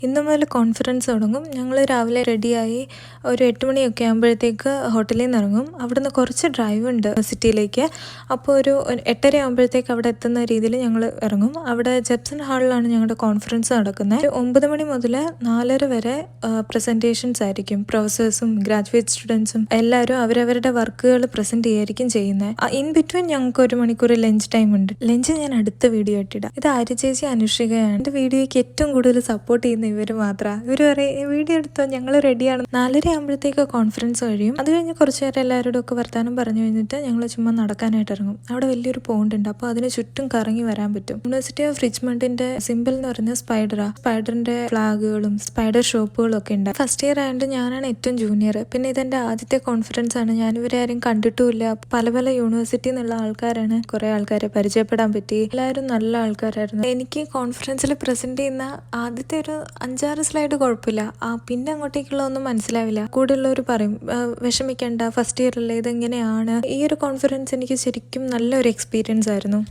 ഇന്ന് മുതൽ കോൺഫറൻസ് തുടങ്ങും. ഞങ്ങൾ രാവിലെ റെഡിയായി ഒരു 8 മണിയൊക്കെ ആകുമ്പോഴത്തേക്ക് ഹോട്ടലിൽ നിന്ന് ഇറങ്ങും. അവിടുന്ന് കുറച്ച് ഡ്രൈവ് ഉണ്ട് സിറ്റിയിലേക്ക്. അപ്പോൾ ഒരു 8:30 ആകുമ്പോഴത്തേക്ക് അവിടെ എത്തുന്ന രീതിയിൽ ഞങ്ങൾ ഇറങ്ങും. അവിടെ ജെപ്സൺ ഹാളിലാണ് ഞങ്ങളുടെ കോൺഫറൻസ് നടക്കുന്നത്. 9 മണി മുതൽ 4:30 വരെ പ്രസൻറ്റേഷൻസ് ആയിരിക്കും. പ്രൊഫസേഴ്സും ഗ്രാജുവേറ്റ് സ്റ്റുഡൻസും എല്ലാവരും അവരവരുടെ വർക്കുകൾ പ്രസൻറ്റ് ചെയ്യായിരിക്കും ചെയ്യുന്നത്. ഇൻ ബിറ്റ്വീൻ ഞങ്ങൾക്ക് 1 മണിക്കൂർ ലഞ്ച് ടൈം ഉണ്ട്. ലഞ്ച് ഞാൻ അടുത്ത വീഡിയോ ഇട്ടിടാം. ഇത് ആര്യ ചേച്ചി അനുഷ്ഠികയാണ്. എൻ്റെ വീഡിയോയ്ക്ക് ഏറ്റവും കൂടുതൽ സപ്പോർട്ട് ചെയ്യുന്ന ഇവർ മാത്രമാണ്. ഇവർ പറയും വീഡിയോ എടുത്തോ, ഞങ്ങൾ റെഡിയാണ്. 4:30 ആകുമ്പോഴത്തേക്ക് കോൺഫറൻസ് കഴിയും. അത് കഴിഞ്ഞ് കുറച്ച് നേരം എല്ലാവരോടും ഒക്കെ വർത്താനം പറഞ്ഞു കഴിഞ്ഞിട്ട് ഞങ്ങൾ ചുമ്മാ നടക്കാനായിട്ട് ഇറങ്ങും. അവിടെ വലിയൊരു പോണ്ട് ഉണ്ട്. അപ്പോൾ അതിന് ചുറ്റും കറങ്ങി വരാൻ പറ്റും. യൂണിവേഴ്സിറ്റി ഓഫ് റിച്ച്മണ്ടിന്റെ സിമ്പിൾ എന്ന് പറയുന്നത് സ്പൈഡറാണ്. സ്പൈഡറിന്റെ ഫ്ലാഗുകളും സ്പൈഡർ ഷോപ്പുകളും ഒക്കെ ഉണ്ട്. ഫസ്റ്റ് ഇയർ ആയതുകൊണ്ട് ഞാനാണ് ഏറ്റവും ജൂനിയർ. പിന്നെ ഇതെന്റെ ആദ്യത്തെ കോൺഫറൻസ് ആണ്. ഞാൻ ഇവരെ ആരും കണ്ടിട്ടുമില്ല. പല പല യൂണിവേഴ്സിറ്റിയിൽ നിന്നുള്ള ആൾക്കാരാണ്. കുറെ ആൾക്കാരെ പരിചയപ്പെടാൻ പറ്റി. എല്ലാവരും നല്ല ആൾക്കാരായിരുന്നു. എനിക്ക് കോൺഫറൻസിൽ പ്രസന്റ് ചെയ്യുന്ന ആദ്യത്തെ ഒരു 5-6 സ്ലൈഡ് കുഴപ്പമില്ല. പിന്നെ അങ്ങോട്ടേക്കുള്ള ഒന്നും മനസ്സിലാവില്ല. കൂടെയുള്ളവർ പറയും വിഷമിക്കേണ്ട, ഫസ്റ്റ് ഇയർ അല്ലേ, ഇതെങ്ങനെയാണ്. ഈ ഒരു കോൺഫറൻസ് എനിക്ക് ശരിക്കും നല്ലൊരു എക്സ്പീരിയൻസ് ആയിരുന്നു.